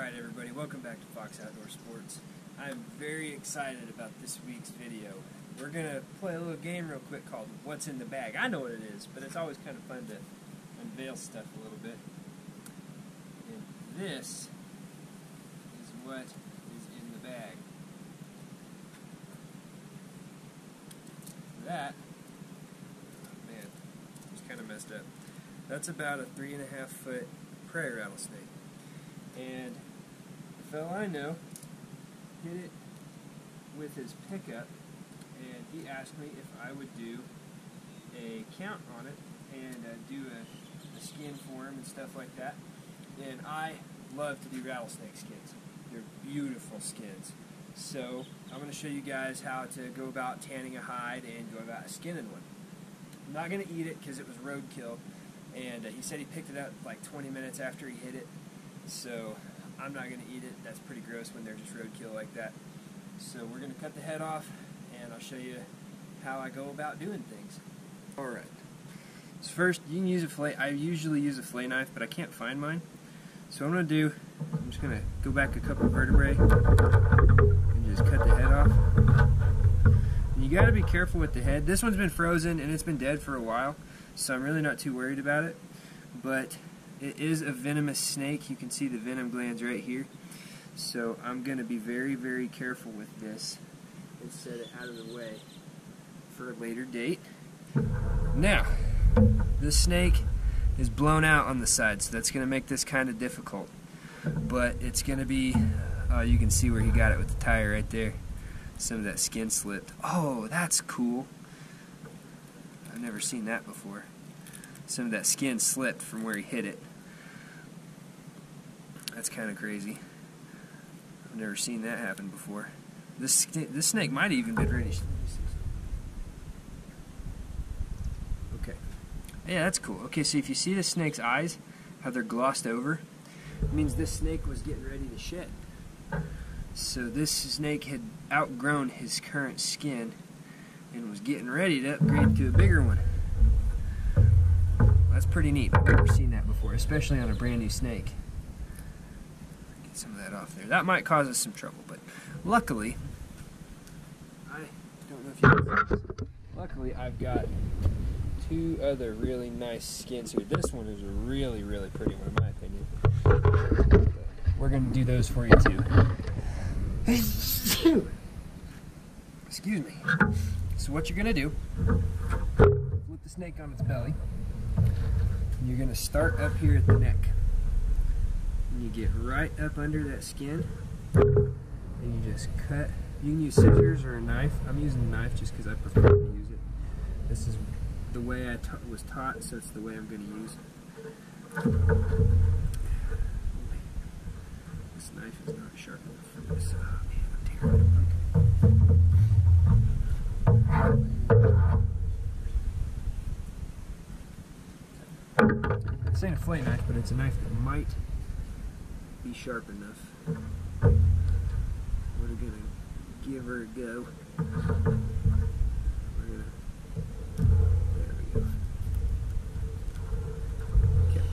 Alright everybody, welcome back to Fox Outdoor Sports. I'm very excited about this week's video. We're going to play a little game real quick called What's in the Bag. I know what it is, but it's always kind of fun to unveil stuff a little bit. And this is what is in the bag. That, oh man, it's kind of messed up. That's about a 3.5 foot prairie rattlesnake. And the fellow I know hit it with his pickup, and he asked me if I would do a count on it and do a skin for him and stuff like that. And I love to do rattlesnake skins. They're beautiful skins. So I'm going to show you guys how to go about tanning a hide and go about skinning one. I'm not going to eat it because it was roadkill, and he said he picked it up like 20 minutes after he hit it. So I'm not going to eat it. That's pretty gross when they're just roadkill like that. So we're going to cut the head off, and I'll show you how I go about doing things. Alright. So first, you can use a fillet. I usually use a fillet knife, but I can't find mine. So what I'm going to do, I'm just going to go back a couple vertebrae and just cut the head off. And you got to be careful with the head. This one's been frozen, and it's been dead for a while, so I'm really not too worried about it. But it is a venomous snake. You can see the venom glands right here. So I'm going to be very, very careful with this and set it out of the way for a later date. Now, this snake is blown out on the side, so that's going to make this kind of difficult. But it's going to be, you can see where he got it with the tire right there. Some of that skin slipped. Oh, that's cool. I've never seen that before. Some of that skin slipped from where he hit it. That's kind of crazy. I've never seen that happen before. This snake might have even been ready. Okay. Yeah, that's cool. Okay, so if you see the snake's eyes, how they're glossed over, it means this snake was getting ready to shed. So this snake had outgrown his current skin and was getting ready to upgrade to a bigger one. That's pretty neat. I've never seen that before, especially on a brand new snake. Get some of that off there. That might cause us some trouble, but luckily, I don't know if you can see this. Luckily, I've got two other really nice skins here. This one is a really, really pretty one, in my opinion. We're going to do those for you too. Excuse me. So what you're going to do, flip the snake on its belly. You're going to start up here at the neck. And you get right up under that skin. And you just cut. You can use scissors or a knife. I'm using a knife just because I prefer to use it. This is the way I was taught, so it's the way I'm going to use it. This knife is not sharp enough for this. Oh man, I'm tearing it. This ain't a fillet knife, but it's a knife that might be sharp enough. We're gonna give her a go. We're gonna, there we go. Okay,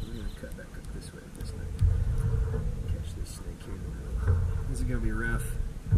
we're gonna cut back up this way with this knife. Catch this snake here in the middle. This is gonna be rough. I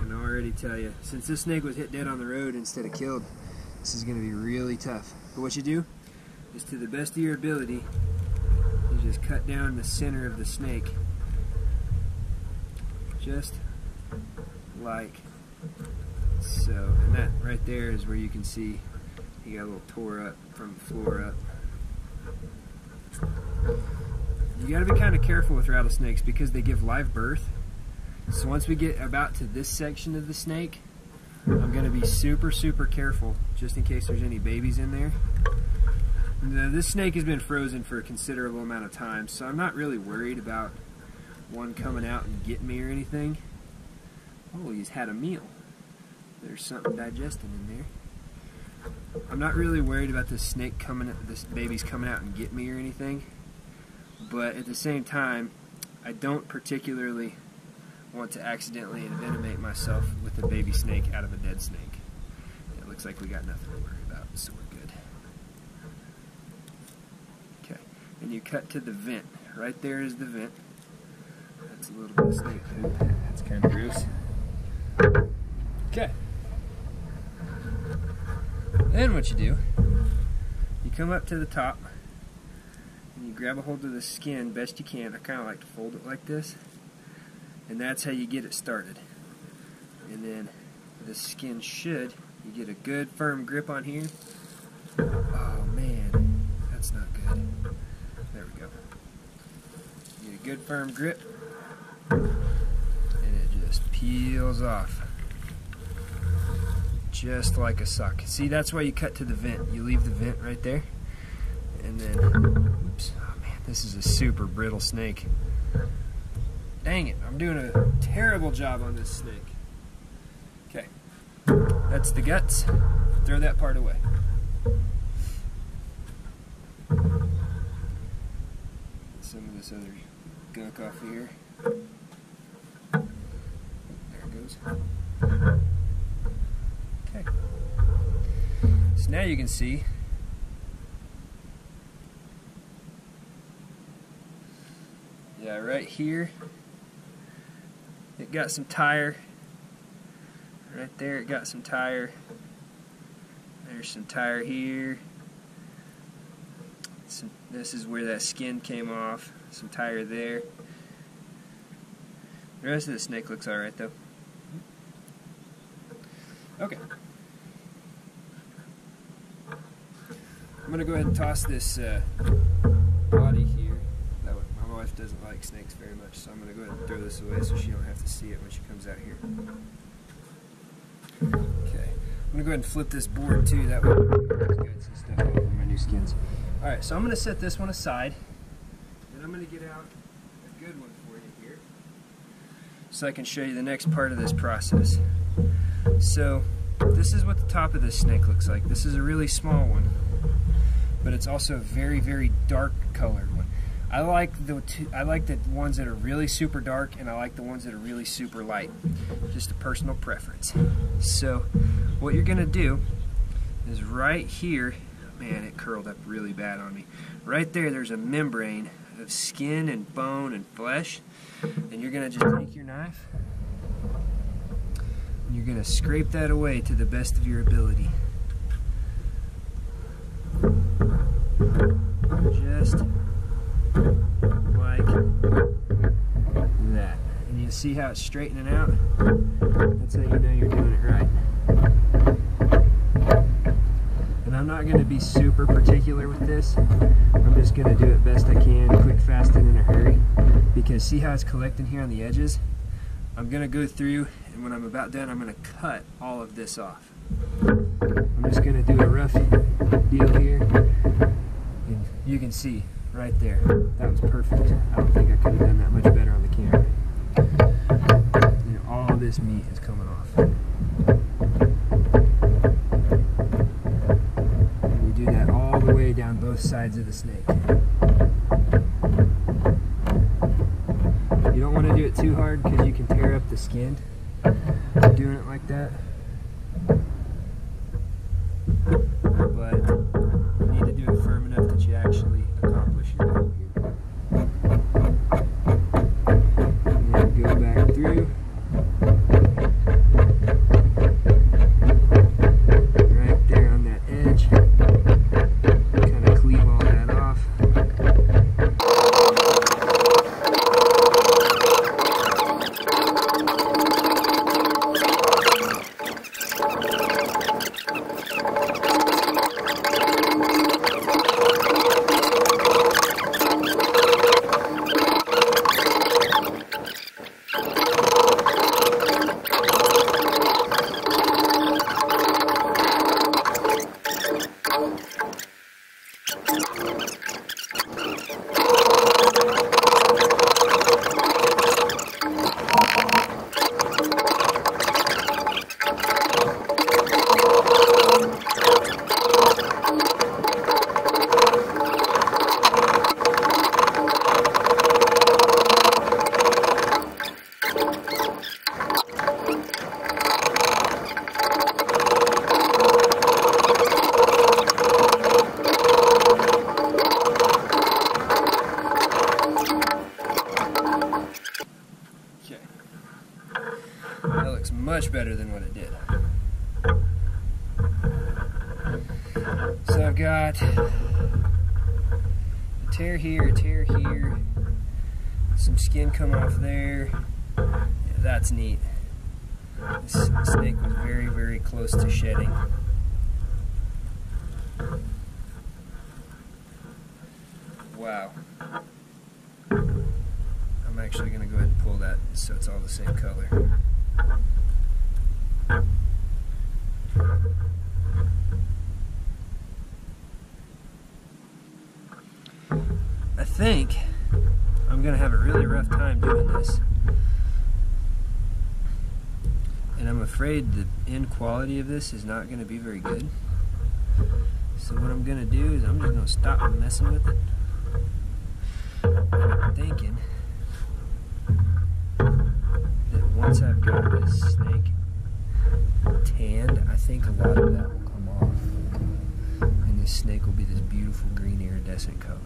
can already tell you. Since this snake was hit dead on the road instead of killed, this is gonna be really tough. But what you do is, to the best of your ability, you just cut down the center of the snake, just like so. And that right there is where you can see he got a little tore up from the floor up. You got to be kind of careful with rattlesnakes because they give live birth. So once we get about to this section of the snake, I'm going to be super, super careful just in case there's any babies in there. This snake has been frozen for a considerable amount of time, so I'm not really worried about one coming out and getting me or anything. Oh, he's had a meal. There's something digesting in there. I'm not really worried about this snake this baby's coming out and getting me or anything, but at the same time, I don't particularly want to accidentally envenomate myself with a baby snake out of a dead snake. It looks like we got nothing to worry about, so we're good. Okay, and you cut to the vent. Right there is the vent. That's a little bit of snake poop. That's kind of gross. Okay. Then what you do, you come up to the top and you grab a hold of the skin best you can. I kind of like to fold it like this, and that's how you get it started. And then the skin you get a good firm grip on here. Oh man, that's not good. There we go. You get a good firm grip, and it just peels off. Just like a sock. See, that's why you cut to the vent. You leave the vent right there. And then, oops, oh man, this is a super brittle snake. Dang it, I'm doing a terrible job on this snake. Okay, that's the guts. Throw that part away. Get some of this other gunk off of here. There it goes. Okay. So now you can see right here it got some tire. Right there it got some tire. There's some tire here. This is where that skin came off. Some tire there. The rest of the snake looks alright though. Okay. I'm going to go ahead and toss this body here. My wife doesn't like snakes very much, so I'm going to go ahead and throw this away so she don't have to see it when she comes out here. Okay. I'm going to go ahead and flip this board too, that way there's guts and stuff all over my new skins. Alright, so I'm going to set this one aside, and I'm going to get out a good one for you here, so I can show you the next part of this process. So, this is what the top of this snake looks like. This is a really small one, but it's also a very, very dark colored one. I like the ones that are really super dark, and I like the ones that are really super light. Just a personal preference. So, what you're gonna do is right here, man, it curled up really bad on me. Right there, there's a membrane of skin and bone and flesh, and you're gonna just take your knife. You're going to scrape that away to the best of your ability. Just like that. And you see how it's straightening out? That's how you know you're doing it right. And I'm not going to be super particular with this. I'm just going to do it best I can, quick, fast, and in a hurry. Because see how it's collecting here on the edges? I'm going to go through, and when I'm about done, I'm going to cut all of this off. I'm just going to do a rough deal here, and you can see right there, that was perfect. I don't think I could have done that much better on the camera. You know, all of this meat is coming off. And you do that all the way down both sides of the snake. You don't want to do it too hard because you can tear up the skin doing it like that. But you need to do it firm enough that you actually accomplish your goal here. And then go back through. Right there on that edge. Kind of cleave all that off. That looks much better than what it did. So I've got a tear here, some skin come off there. Yeah, that's neat. This snake was very, very close to shedding. Wow. I'm actually going to go ahead and pull that so it's all the same color. I think I'm going to have a really rough time doing this. And I'm afraid the end quality of this is not going to be very good. So what I'm going to do is I'm just going to stop messing with it. And I'm thinking that once I've got this snake tanned, I think a lot of that will come off. And this snake will be this beautiful green iridescent color.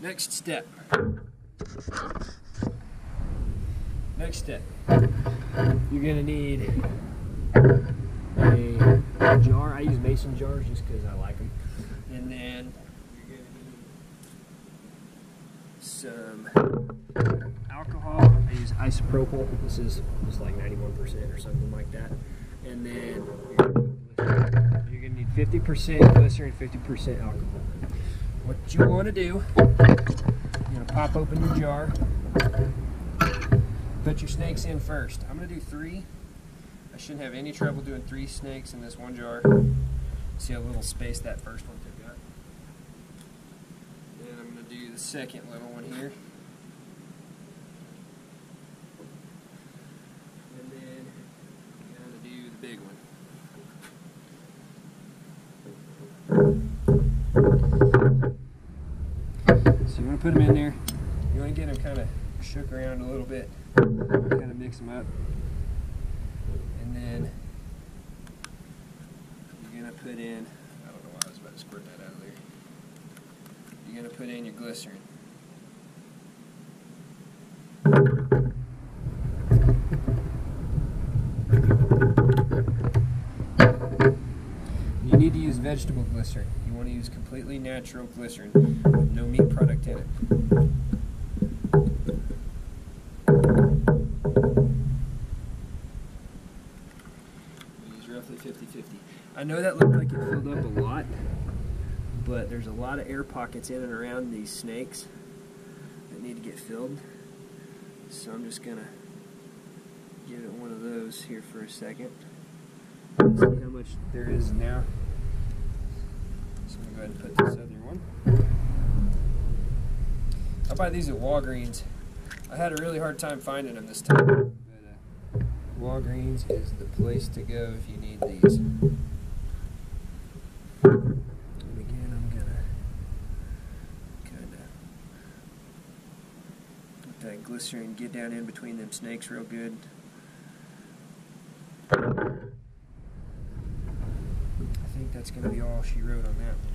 Next step. You're going to need a jar. I use mason jars just because I like them. And then you're going to need some alcohol. I use isopropyl. This is just like 91% or something like that. And then you're going to need 50% glycerin, 50% alcohol. What you want to do, you're going to pop open your jar. Put your snakes in first. I'm going to do 3. I shouldn't have any trouble doing 3 snakes in this one jar. See how little space that first one took up. Then I'm going to do the second little one here. And then I'm going to do the big one. So you want to put them in there. You want to get them kind of shook around a little bit. Kind of mix them up. And then you're going to put in, I don't know why I was about to squirt that out of there. You're going to put in your glycerin. You need to use vegetable glycerin. You want to use completely natural glycerin with no meat product in it. Roughly 50-50. I know that looked like it filled up a lot, but there's a lot of air pockets in and around these snakes that need to get filled. So I'm just going to give it one of those here for a second. See how much there is now. So I'm going to go ahead and put this other one. I buy these at Walgreens. I had a really hard time finding them this time. Walgreens is the place to go if you need these. And again, I'm going to kind of let that glycerin get down in between them snakes real good. I think that's going to be all she wrote on that one.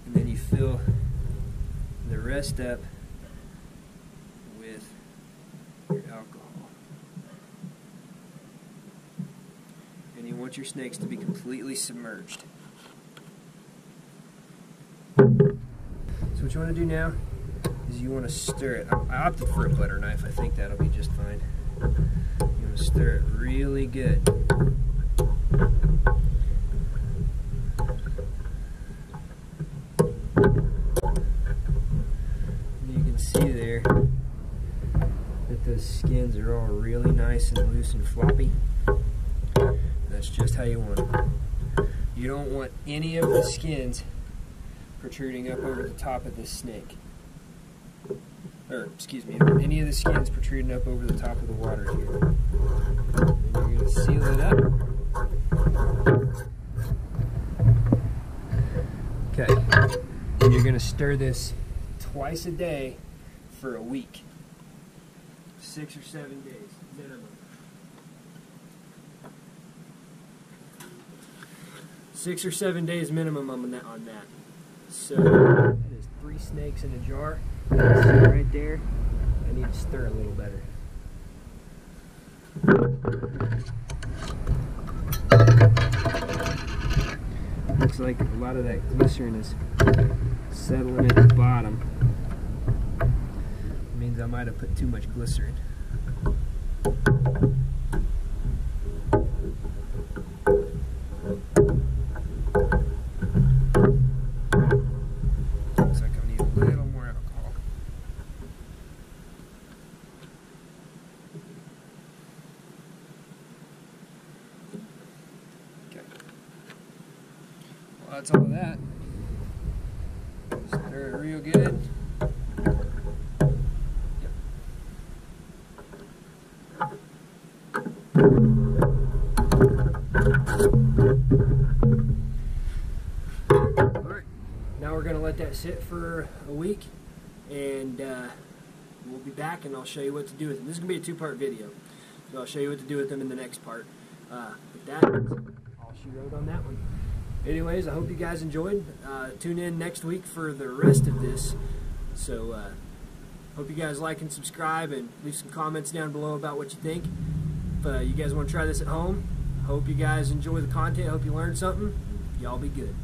And then you fill the rest up with your alcohol. And you want your snakes to be completely submerged. So what you want to do now is you want to stir it. I opted for a butter knife. I think that'll be just fine. You want to stir it really good. And you can see there that those skins are all really nice and loose and floppy. That's just how you want it. You don't want any of the skins protruding up over the top of this snake. Or, excuse me, any of the skins protruding up over the top of the water here. And you're going to seal it up. Okay. And you're going to stir this twice a day for a week. 6 or 7 days minimum. 6 or 7 days minimum on that. So that is 3 snakes in a jar. Right there. I need to stir a little better. Looks like a lot of that glycerin is settling at the bottom. It means I might have put too much glycerin. Looks like I need a little more alcohol. Okay. Well, that's all of that. Stir it real good. Alright, now we're going to let that sit for a week, and we'll be back and I'll show you what to do with them. This is going to be a two-part video, so I'll show you what to do with them in the next part. With that, I'll shoot out on that one. Anyways, I hope you guys enjoyed. Tune in next week for the rest of this. So, hope you guys like and subscribe, and leave some comments down below about what you think. If you guys want to try this at home, hope you guys enjoy the content. Hope you learned something. Y'all be good.